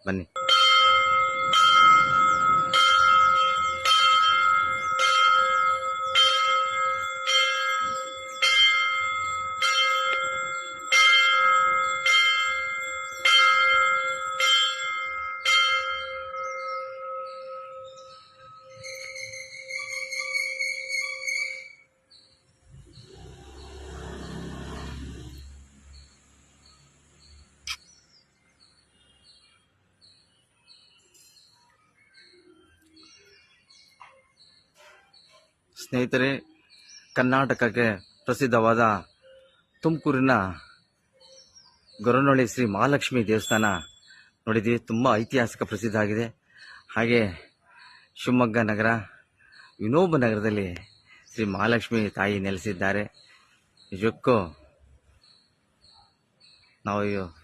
ಬನ್ನಿ. ಸ್ನೇಹಿತರೆ, ಕರ್ನಾಟಕಕ್ಕೆ ಪ್ರಸಿದ್ಧವಾದ ತುಮಕೂರಿನ ಗೊರವನಹಳ್ಳಿ ಶ್ರೀ ಮಹಾಲಕ್ಷ್ಮಿ ದೇವಸ್ಥಾನ ನೋಡಿದ್ದೀವಿ. ತುಂಬ ಐತಿಹಾಸಿಕ ಪ್ರಸಿದ್ಧ ಆಗಿದೆ. ಹಾಗೆ ಶಿವಮೊಗ್ಗ ನಗರ ವಿನೋಬ ನಗರದಲ್ಲಿ ಶ್ರೀ ಮಹಾಲಕ್ಷ್ಮಿ ತಾಯಿ ನೆಲೆಸಿದ್ದಾರೆ. ನಿಜಕ್ಕೂ ನಾವು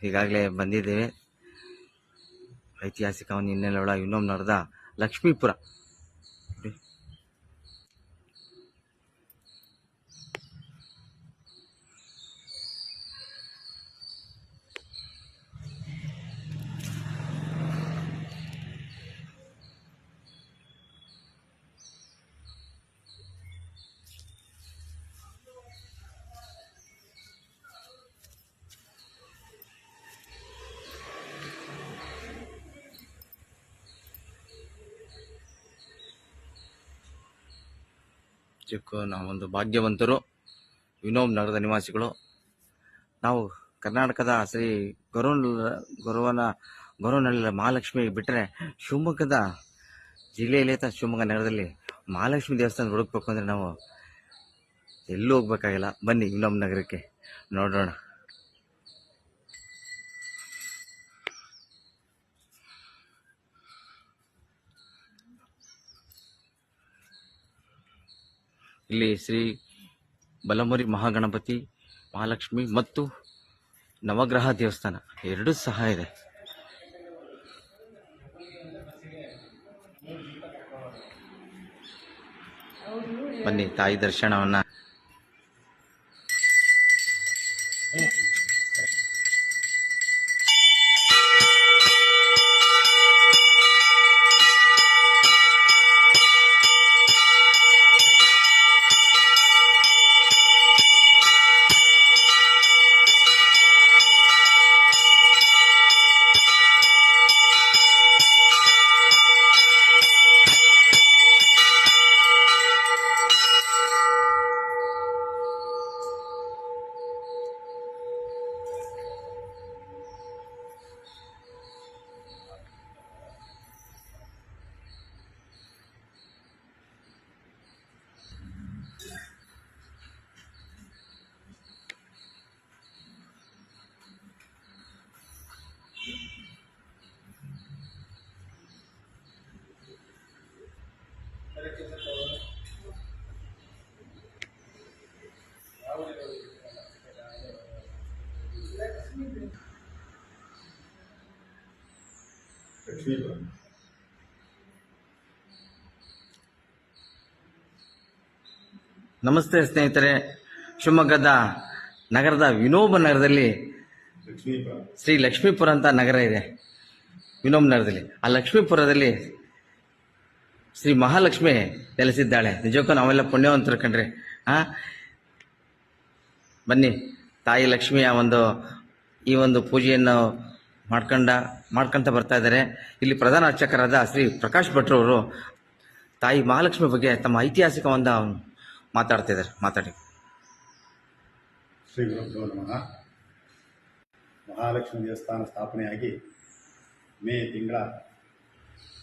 ಈಗಾಗಲೇ ಬಂದಿದ್ದೇವೆ. ಐತಿಹಾಸಿಕ ಹಿನ್ನೆಲೆಯುಳ್ಳ ವಿನೋಬ ನಗರದ ಲಕ್ಷ್ಮೀಪುರ. ನಾವೊಂದು ಭಾಗ್ಯವಂತರು, ವಿನೋಬ್ ನಗರದ ನಿವಾಸಿಗಳು. ನಾವು ಕರ್ನಾಟಕದ ಶ್ರೀ ಗೊರವನಹಳ್ಳಿ ಮಹಾಲಕ್ಷ್ಮಿ ಬಿಟ್ಟರೆ ಶಿವಮೊಗ್ಗದ ಜಿಲ್ಲೆಯಲ್ಲಿ ಶಿವಮೊಗ್ಗ ನಗರದಲ್ಲಿ ಮಹಾಲಕ್ಷ್ಮಿ ದೇವಸ್ಥಾನ ಹುಡುಕ್ಬೇಕು ಅಂದರೆ ನಾವು ಎಲ್ಲೂ ಹೋಗ್ಬೇಕಾಗಿಲ್ಲ. ಬನ್ನಿ ವಿನೋಬ್ ನಗರಕ್ಕೆ ನೋಡೋಣ. ಇಲ್ಲಿ ಶ್ರೀ ಬಲಮುರಿ ಮಹಾಗಣಪತಿ, ಮಹಾಲಕ್ಷ್ಮಿ ಮತ್ತು ನವಗ್ರಹ ದೇವಸ್ಥಾನ ಎರಡೂ ಸಹ ಇದೆ. ಬನ್ನಿ ತಾಯಿ ದರ್ಶನವನ್ನ. ನಮಸ್ತೆ ಸ್ನೇಹಿತರೆ, ಶಿವಮೊಗ್ಗದ ನಗರದ ವಿನೋಬ ನಗರದಲ್ಲಿ ಶ್ರೀ ಲಕ್ಷ್ಮೀಪುರ ಅಂತ ನಗರ ಇದೆ. ವಿನೋಬ ನಗರದಲ್ಲಿ ಆ ಲಕ್ಷ್ಮೀಪುರದಲ್ಲಿ ಶ್ರೀ ಮಹಾಲಕ್ಷ್ಮಿ ನೆಲೆಸಿದ್ದಾಳೆ. ನಿಜಕ್ಕೂ ನಾವೆಲ್ಲ ಪುಣ್ಯವಂತರು ಕಣ್ರಿ. ಬನ್ನಿ ತಾಯಿ ಲಕ್ಷ್ಮಿಯ ಈ ಒಂದು ಪೂಜೆಯನ್ನು ಮಾಡ್ಕೊಂತ ಬರ್ತಾ ಇದ್ದಾರೆ. ಇಲ್ಲಿ ಪ್ರಧಾನ ಅರ್ಚಕರಾದ ಶ್ರೀ ಪ್ರಕಾಶ್ ಭಟ್ರು ಅವರು ತಾಯಿ ಮಹಾಲಕ್ಷ್ಮಿ ಬಗ್ಗೆ ತಮ್ಮ ಐತಿಹಾಸಿಕ ಮಾತಾಡ್ತಿದ್ದಾರೆ. ಮಾತಾಡಿ. ಶ್ರೀ ಗುರುಭ್ಯೋ ನಮಃ. ಮಹಾಲಕ್ಷ್ಮಿ ದೇವಸ್ಥಾನ ಸ್ಥಾಪನೆಯಾಗಿ ಮೇ ತಿಂಗಳ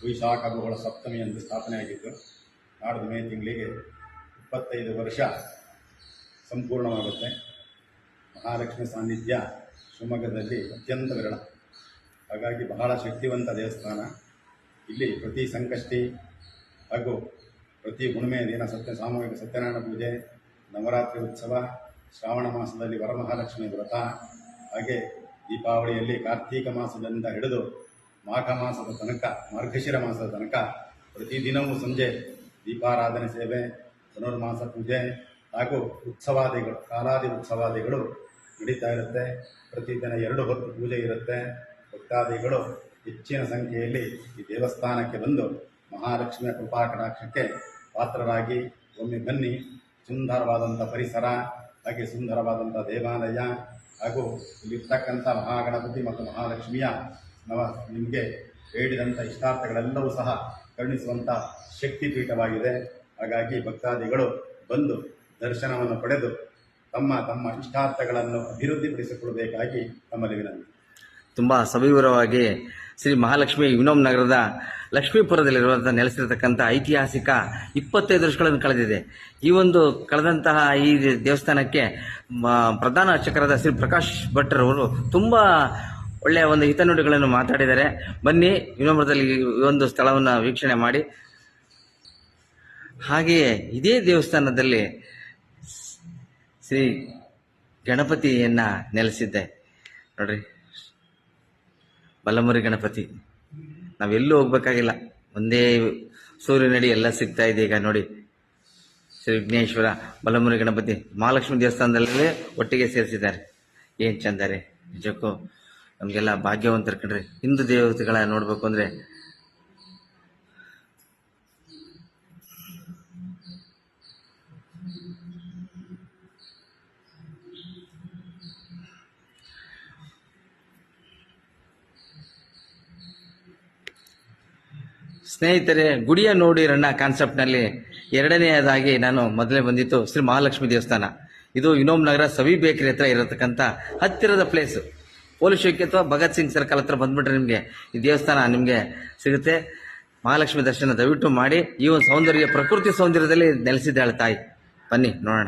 ವೈಶಾಖ ಬಹುಳ ಸಪ್ತಮಿಯಂದು ಸ್ಥಾಪನೆಯಾಗಿದ್ದು, ನಾಡ್ದು ಮೇ ತಿಂಗಳಿಗೆ 25 ವರ್ಷ ಸಂಪೂರ್ಣವಾಗುತ್ತೆ. ಮಹಾಲಕ್ಷ್ಮಿ ಸಾನ್ನಿಧ್ಯ ಶಿವಮೊಗ್ಗದಲ್ಲಿ ಅತ್ಯಂತ ವಿರಳ. ಹಾಗಾಗಿ ಬಹಳ ಶಕ್ತಿವಂತ ದೇವಸ್ಥಾನ. ಇಲ್ಲಿ ಪ್ರತಿ ಸಂಕಷ್ಟಿ ಹಾಗೂ ಪ್ರತಿ ಹುಣ್ಣಿಮೆ ದಿನ ಸಾಮೂಹಿಕ ಸತ್ಯನಾರಾಯಣ ಪೂಜೆ, ನವರಾತ್ರಿ ಉತ್ಸವ, ಶ್ರಾವಣ ಮಾಸದಲ್ಲಿ ವರಮಹಾಲಕ್ಷ್ಮಿ ವ್ರತ, ಹಾಗೆ ದೀಪಾವಳಿಯಲ್ಲಿ ಕಾರ್ತೀಕ ಮಾಸದಿಂದ ಹಿಡಿದು ಮಾಘ ಮಾಸದ ತನಕ, ಮಾರ್ಗಶಿರ ಮಾಸದ ತನಕ ಪ್ರತಿದಿನವೂ ಸಂಜೆ ದೀಪಾರಾಧನೆ ಸೇವೆ, ಧನುರ್ಮಾಸ ಪೂಜೆ ಹಾಗೂ ಉತ್ಸವಾದಿಗಳು, ಕಾಲಾದಿ ಉತ್ಸವಾದಿಗಳು ನಡೀತಾ ಇರುತ್ತೆ. ಪ್ರತಿದಿನ 2 ಹೊತ್ತು ಪೂಜೆ ಇರುತ್ತೆ. ಭಕ್ತಾದಿಗಳು ಹೆಚ್ಚಿನ ಸಂಖ್ಯೆಯಲ್ಲಿ ಈ ದೇವಸ್ಥಾನಕ್ಕೆ ಬಂದು ಮಹಾಲಕ್ಷ್ಮಿಯ ಕೃಪಾ ಕಟಾಕ್ಷಕ್ಕೆ ಪಾತ್ರರಾಗಿ ಒಮ್ಮೆ ಬನ್ನಿ. ಸುಂದರವಾದಂಥ ಪರಿಸರ, ಹಾಗೆ ಸುಂದರವಾದಂಥ ದೇವಾಲಯ, ಹಾಗೂ ಇಲ್ಲಿರ್ತಕ್ಕಂಥ ಮಹಾಗಣಪತಿ ಮತ್ತು ಮಹಾಲಕ್ಷ್ಮಿಯ ನಿಮಗೆ ಬೇಡಿದಂಥ ಇಷ್ಟಾರ್ಥಗಳೆಲ್ಲವೂ ಸಹ ಕರುಣಿಸುವಂಥ ಶಕ್ತಿಪೀಠವಾಗಿದೆ. ಹಾಗಾಗಿ ಭಕ್ತಾದಿಗಳು ಬಂದು ದರ್ಶನವನ್ನು ಪಡೆದು ತಮ್ಮ ತಮ್ಮ ಇಷ್ಟಾರ್ಥಗಳನ್ನು ಅಭಿವೃದ್ಧಿಪಡಿಸಿಕೊಳ್ಳಬೇಕಾಗಿ ತಮ್ಮಲ್ಲಿ ವಿನಂತಿ. ತುಂಬ ಸವಿವರವಾಗಿ ಶ್ರೀ ಮಹಾಲಕ್ಷ್ಮಿ ವಿನೋಮ್ ನಗರದ ಲಕ್ಷ್ಮೀಪುರದಲ್ಲಿರುವಂಥ ನೆಲೆಸಿರತಕ್ಕಂಥ ಐತಿಹಾಸಿಕ 25 ವರ್ಷಗಳನ್ನು ಕಳೆದಿದೆ. ಈ ಒಂದು ಕಳೆದಂತಹ ಈ ದೇವಸ್ಥಾನಕ್ಕೆ ಪ್ರಧಾನ ಅರ್ಚಕರಾದ ಶ್ರೀ ಪ್ರಕಾಶ್ ಭಟ್ರವರು ತುಂಬ ಒಳ್ಳೆಯ ಒಂದು ಹಿತನುಡಿಗಳನ್ನು ಮಾತಾಡಿದ್ದಾರೆ. ಬನ್ನಿ ವಿನೋಮ್ರದಲ್ಲಿ ಈ ಒಂದು ಸ್ಥಳವನ್ನು ವೀಕ್ಷಣೆ ಮಾಡಿ. ಹಾಗೆಯೇ ಇದೇ ದೇವಸ್ಥಾನದಲ್ಲಿ ಶ್ರೀ ಗಣಪತಿಯನ್ನು ನೆಲೆಸಿದ್ದೆ ನೋಡ್ರಿ, ಬಲಮುರಿ ಗಣಪತಿ. ನಾವೆಲ್ಲೂ ಹೋಗ್ಬೇಕಾಗಿಲ್ಲ, ಒಂದೇ ಸೂರ್ಯನಡಿ ಎಲ್ಲ ಸಿಗ್ತಾ ಇದೆ ಈಗ ನೋಡಿ. ಶ್ರೀ ವಿಘ್ನೇಶ್ವರ, ಬಲಮುರಿ ಗಣಪತಿ ಮಹಾಲಕ್ಷ್ಮಿ ದೇವಸ್ಥಾನದಲ್ಲೇ ಒಟ್ಟಿಗೆ ಸೇರಿಸಿದ್ದಾರೆ. ಏನು ಚಂದ ರೀ, ನಿಜಕ್ಕೂ ನಮಗೆಲ್ಲ ಭಾಗ್ಯವಂತರು ಕಣ್ರಿ. ಹಿಂದೂ ದೇವತೆಗಳ ನೋಡ್ಬೇಕು ಅಂದರೆ ಸ್ನೇಹಿತರೆ, ಗುಡಿಯ ನೋಡಿರಣ್ಣ ಕಾನ್ಸೆಪ್ಟ್ನಲ್ಲಿ ಎರಡನೆಯದಾಗಿ ನಾನು ಮೊದಲೇ ಬಂದಿತ್ತು ಶ್ರೀ ಮಹಾಲಕ್ಷ್ಮಿ ದೇವಸ್ಥಾನ. ಇದು ವಿನೋಮ್ ನಗರ ಸವಿ ಬೇಕರಿ ಹತ್ರ ಇರತಕ್ಕಂಥ ಹತ್ತಿರದ ಪ್ಲೇಸು. ಪೊಲೀಸ್ ಚೌಕಿ ಅಥವಾ ಭಗತ್ ಸಿಂಗ್ ಸರ್ಕಲ್ ಹತ್ರ ಬಂದ್ಬಿಟ್ರೆ ನಿಮಗೆ ಈ ದೇವಸ್ಥಾನ ನಿಮಗೆ ಸಿಗುತ್ತೆ. ಮಹಾಲಕ್ಷ್ಮಿ ದರ್ಶನ ದಯವಿಟ್ಟು ಮಾಡಿ. ಈ ಒಂದು ಸೌಂದರ್ಯ, ಪ್ರಕೃತಿ ಸೌಂದರ್ಯದಲ್ಲಿ ನೆಲೆಸಿದ್ದಾಳೆ ತಾಯಿ. ಬನ್ನಿ ನೋಡೋಣ.